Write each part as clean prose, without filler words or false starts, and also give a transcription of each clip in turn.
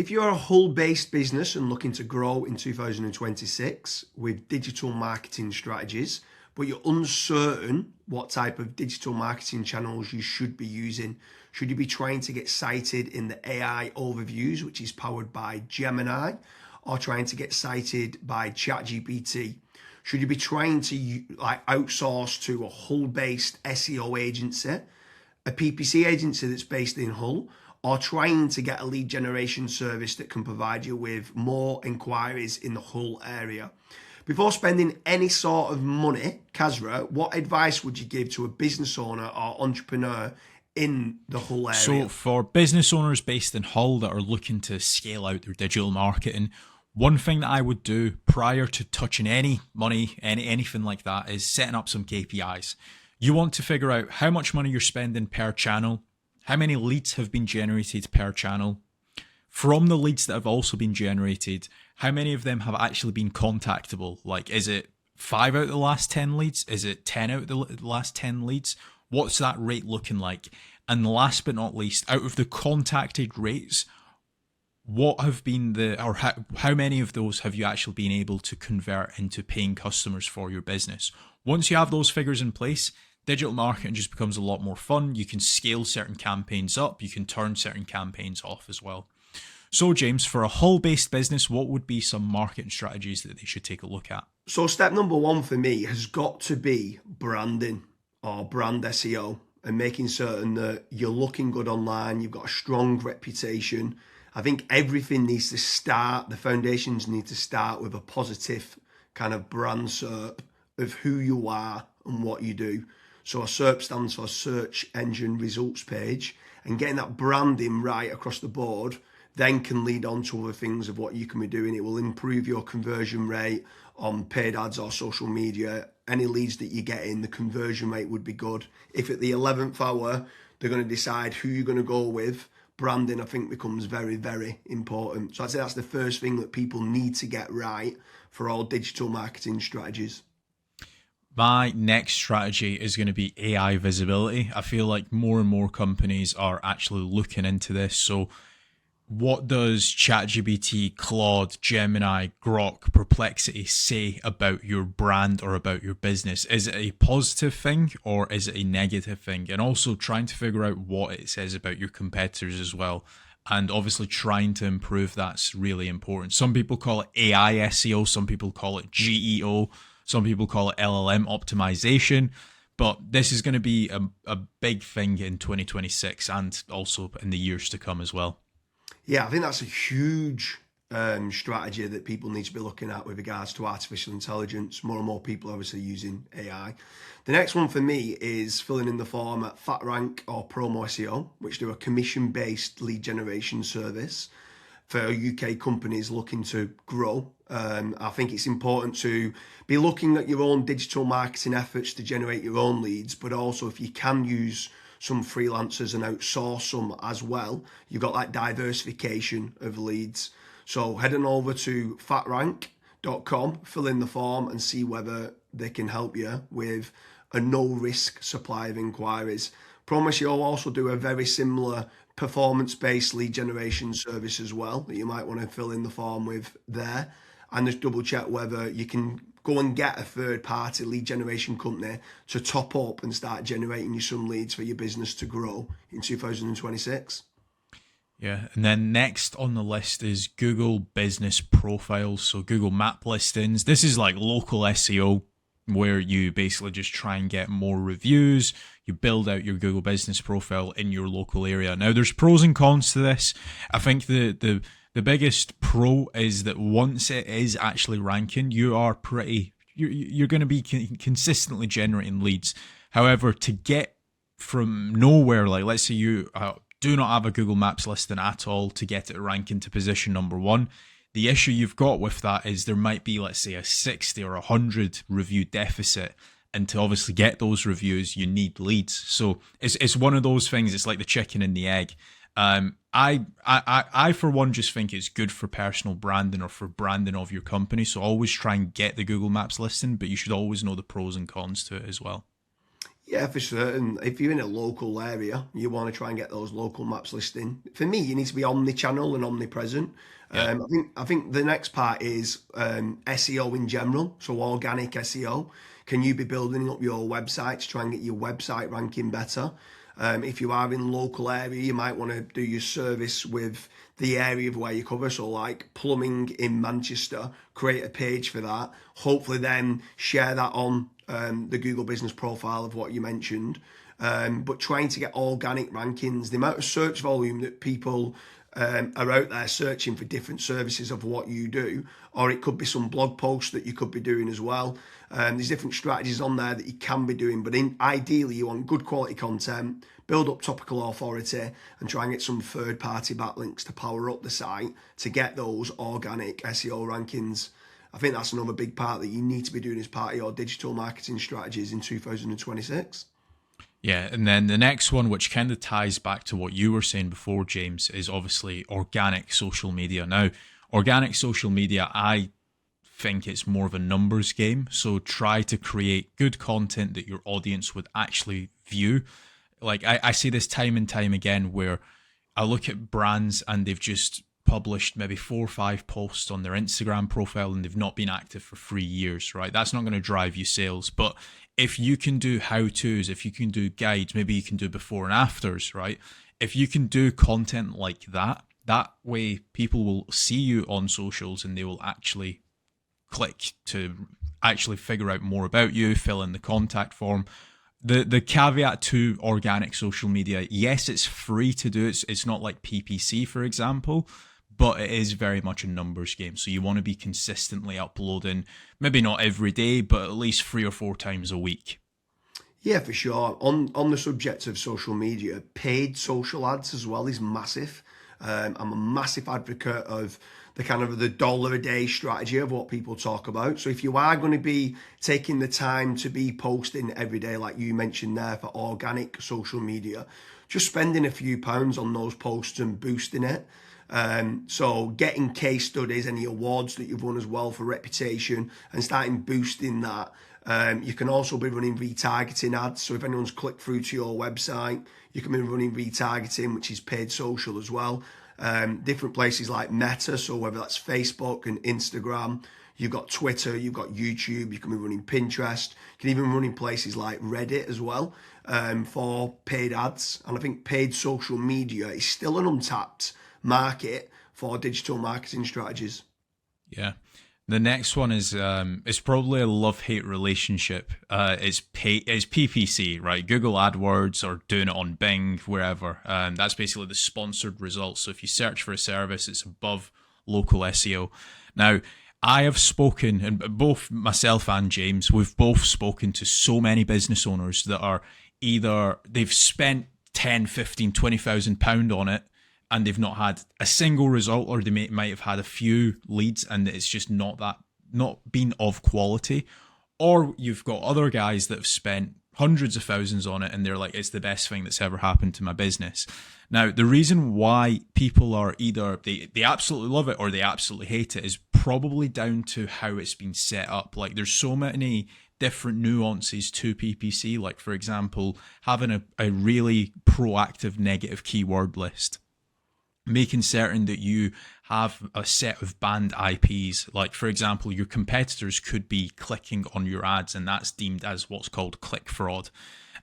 If you're a Hull-based business and looking to grow in 2026 with digital marketing strategies, but you're uncertain what type of digital marketing channels you should be using, should you be trying to get cited in the AI overviews, which is powered by Gemini, or trying to get cited by ChatGPT? Should you be trying to outsource to a Hull-based SEO agency, a PPC agency that's based in Hull, or trying to get a lead generation service that can provide you with more inquiries in the Hull area? Before spending any sort of money, Kazra, what advice would you give to a business owner or entrepreneur in the Hull area? So for business owners based in Hull that are looking to scale out their digital marketing, one thing that I would do prior to touching any money, anything like that, is setting up some KPIs. You want to figure out how much money you're spending per channel, how many leads have been generated per channel. From the leads that have also been generated, how many of them have actually been contactable? Like, is it 5 out of the last 10 leads? Is it 10 out of the last 10 leads? What's that rate looking like? And last but not least, out of the contacted rates, what have been how many of those have you actually been able to convert into paying customers for your business? Once you have those figures in place, digital marketing just becomes a lot more fun. You can scale certain campaigns up. You can turn certain campaigns off as well. So James, for a Hull-based business, what would be some marketing strategies that they should take a look at? So step number one for me has got to be branding or brand SEO and making certain that you're looking good online, you've got a strong reputation. I think everything needs to start, the foundations need to start with a positive kind of brand SERP of who you are and what you do. So a SERP stands for Search Engine Results Page, and getting that branding right across the board then can lead on to other things of what you can be doing. It will improve your conversion rate on paid ads or social media. Any leads that you get in, the conversion rate would be good. If at the 11th hour, they're going to decide who you're going to go with, branding, I think, becomes very, very important. So I'd say that's the first thing that people need to get right for all digital marketing strategies. My next strategy is going to be AI visibility. I feel like more and more companies are actually looking into this. So what does ChatGPT, Claude, Gemini, Grok, Perplexity say about your brand or about your business? Is it a positive thing or is it a negative thing? And also trying to figure out what it says about your competitors as well. And obviously trying to improve that's really important. Some people call it AI SEO, some people call it GEO, some people call it LLM optimization. But this is going to be a big thing in 2026 and also in the years to come as well. Yeah, I think that's a huge strategy that people need to be looking at with regards to artificial intelligence. More and more people are obviously using AI. The next one for me is filling in the form at FatRank or Promo SEO, which do a commission-based lead generation service for UK companies looking to grow. I think it's important to be looking at your own digital marketing efforts to generate your own leads, but also if you can use some freelancers and outsource some as well, you've got that diversification of leads. So head on over to fatrank.com, fill in the form and see whether they can help you with a no-risk supply of inquiries. Promise you'll also do a very similar performance-based lead generation service as well that you might want to fill in the form with there, and just double check whether you can go and get a third-party lead generation company to top up and start generating you some leads for your business to grow in 2026. Yeah, and then next on the list is Google Business Profiles, so Google Map listings. This is like local SEO where you basically just try and get more reviews. You build out your Google Business Profile in your local area. Now, there's pros and cons to this. I think the biggest pro is that once it is actually ranking, you're going to be consistently generating leads. However, to get from nowhere, like let's say you do not have a Google Maps listing at all, to get it ranking to position number 1, the issue you've got with that is there might be, let's say, a 60 or 100 review deficit. And to obviously get those reviews, you need leads. So it's one of those things. It's like the chicken and the egg. I for one just think it's good for personal branding or for branding of your company. So always try and get the Google Maps listing, but you should always know the pros and cons to it as well. Yeah, for certain. If you're in a local area, you want to try and get those local maps listing. For me, you need to be omni-channel and omnipresent. Yeah. I think the next part is SEO in general, so organic SEO. Can you be building up your website to try and get your website ranking better? If you are in local area, you might want to do your service with the area of where you cover. So like plumbing in Manchester, create a page for that. Hopefully then share that on the Google business profile of what you mentioned. But trying to get organic rankings, the amount of search volume that people are out there searching for different services of what you do, or it could be some blog posts that you could be doing as well. There's different strategies on there that you can be doing, but ideally you want good quality content, build up topical authority, and try and get some third-party backlinks to power up the site to get those organic SEO rankings. I think that's another big part that you need to be doing as part of your digital marketing strategies in 2026. Yeah, and then the next one, which kind of ties back to what you were saying before, James, is obviously organic social media. Now, organic social media, I think it's more of a numbers game. So try to create good content that your audience would actually view. Like I see this time and time again where I look at brands and they've just published maybe 4 or 5 posts on their Instagram profile and they've not been active for 3 years, right? That's not going to drive you sales. But if you can do how-tos, if you can do guides, maybe you can do before and afters, right? If you can do content like that, that way people will see you on socials and they will actually click to actually figure out more about you, fill in the contact form. The caveat to organic social media, yes, it's free to do. It's not like PPC, for example, but it is very much a numbers game. So you want to be consistently uploading, maybe not every day, but at least 3 or 4 times a week. Yeah, for sure. On the subject of social media, paid social ads as well is massive. I'm a massive advocate of the kind of the dollar a day strategy of what people talk about. So if you are going to be taking the time to be posting every day, like you mentioned there, for organic social media, just spending a few pounds on those posts and boosting it. So getting case studies, any awards that you've won as well for reputation, and starting boosting that. You can also be running retargeting ads. So if anyone's clicked through to your website, you can be running retargeting, which is paid social as well. Different places like Meta, so whether that's Facebook and Instagram, you've got Twitter, you've got YouTube, you can be running Pinterest, you can even run in places like Reddit as well for paid ads. And I think paid social media is still an untapped market for digital marketing strategies. Yeah. The next one is it's probably a love-hate relationship. It's PPC, right? Google AdWords or doing it on Bing, wherever. That's basically the sponsored results. So if you search for a service, it's above local SEO. Now, I have spoken, and both myself and James, we've both spoken to so many business owners that are either they've spent 10, 15, 20,000 pound on it, and they've not had a single result, or they might have had a few leads and it's just not been of quality. Or you've got other guys that have spent hundreds of thousands on it and they're like, it's the best thing that's ever happened to my business. Now, the reason why people are either they absolutely love it or they absolutely hate it is probably down to how it's been set up. Like there's so many different nuances to PPC. Like for example, having a really proactive negative keyword list, making certain that you have a set of banned IPs. Like, for example, your competitors could be clicking on your ads, and that's deemed as what's called click fraud.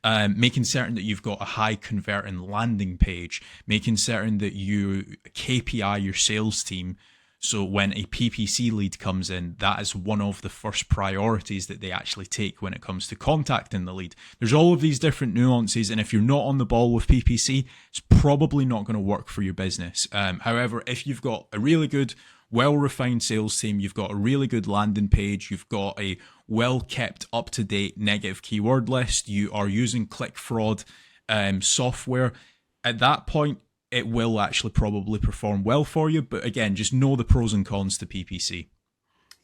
Making certain that you've got a high converting landing page, making certain that you KPI your sales team. So when a PPC lead comes in, that is one of the first priorities that they actually take when it comes to contacting the lead. There's all of these different nuances, and if you're not on the ball with PPC, it's probably not going to work for your business. However, if you've got a really good, well-refined sales team, you've got a really good landing page, you've got a well-kept, up-to-date negative keyword list, you are using click fraud software, at that point, it will actually probably perform well for you. But again, just know the pros and cons to PPC.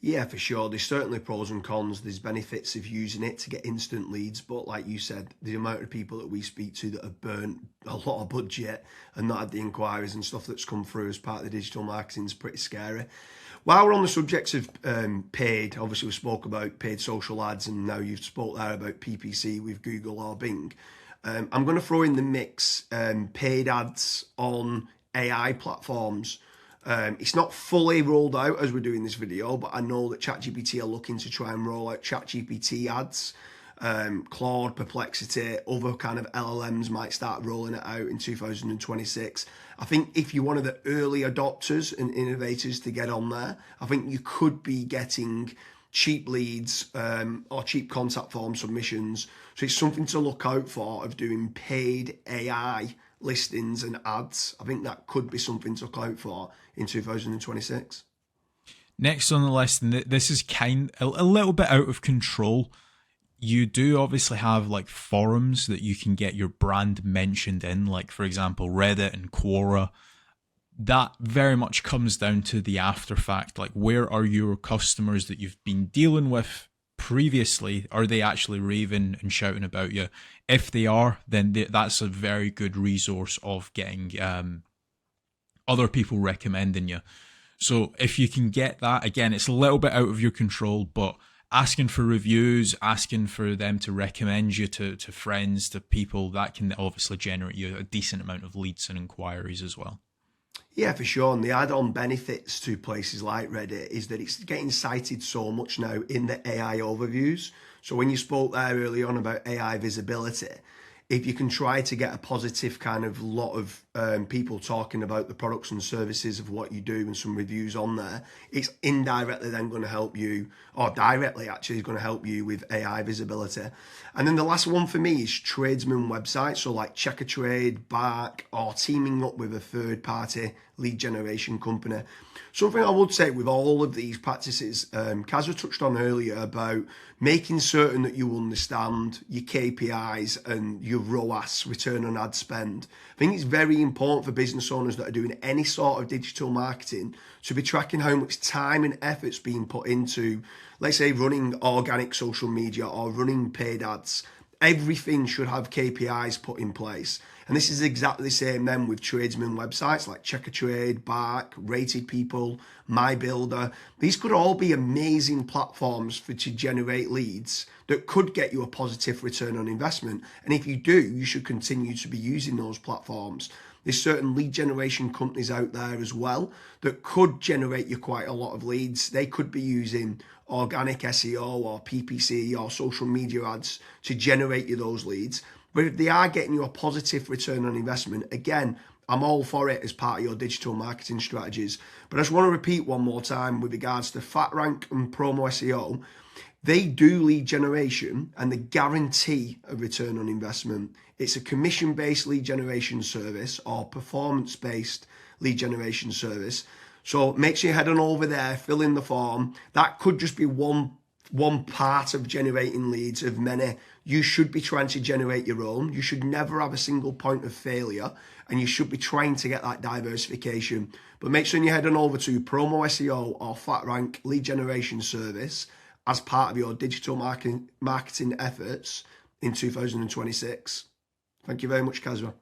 Yeah, for sure. There's certainly pros and cons. There's benefits of using it to get instant leads, but like you said, the amount of people that we speak to that have burnt a lot of budget and not had the inquiries and stuff that's come through as part of the digital marketing is pretty scary. While we're on the subject of paid, obviously we spoke about paid social ads, and now you've spoke there about PPC with Google or Bing. I'm going to throw in the mix paid ads on AI platforms. It's not fully rolled out as we're doing this video, but I know that ChatGPT are looking to try and roll out ChatGPT ads. Claude, Perplexity, other kind of LLMs might start rolling it out in 2026. I think if you're one of the early adopters and innovators to get on there, I think you could be getting cheap leads or cheap contact form submissions. So it's something to look out for of doing paid AI listings and ads. I think that could be something to look out for in 2026. Next on the list, and this is a little bit out of control. You do obviously have like forums that you can get your brand mentioned in, like for example Reddit and Quora. That very much comes down to the after fact, like where are your customers that you've been dealing with previously, are they actually raving and shouting about you? If they are, then that's a very good resource of getting other people recommending you. So if you can get that, again, it's a little bit out of your control, but asking for reviews, asking for them to recommend you to friends, to people, that can obviously generate you a decent amount of leads and inquiries as well. Yeah, for sure. And the add-on benefits to places like Reddit is that it's getting cited so much now in the AI overviews. So when you spoke there early on about AI visibility, if you can try to get a positive kind of lot of people talking about the products and services of what you do and some reviews on there, it's indirectly then going to help you, or directly actually is going to help you with AI visibility. And then the last one for me is tradesman websites, so like Check a Trade, Bark, or teaming up with a third party lead generation company. Something I would say with all of these practices, Kazza touched on earlier about making certain that you understand your KPIs and your ROAS, return on ad spend. I think it's very important for business owners that are doing any sort of digital marketing to be tracking how much time and effort's being put into, let's say, running organic social media or running paid ads. Everything should have KPIs put in place. And this is exactly the same then with tradesman websites like Check a Trade, Bark, Rated People, My Builder. These could all be amazing platforms to generate leads that could get you a positive return on investment. And if you do, you should continue to be using those platforms. There's certain lead generation companies out there as well that could generate you quite a lot of leads. They could be using organic SEO or PPC or social media ads to generate you those leads. But if they are getting you a positive return on investment, again, I'm all for it as part of your digital marketing strategies. But I just want to repeat one more time with regards to FatRank and Promo SEO. They do lead generation and they guarantee a return on investment. It's a commission-based lead generation service or performance-based lead generation service. So make sure you head on over there, fill in the form. That could just be one part of generating leads of many. You should be trying to generate your own. You should never have a single point of failure, and you should be trying to get that diversification. But make sure you head on over to Promo SEO or FatRank lead generation service as part of your digital marketing efforts in 2026. Thank you very much, Kazra.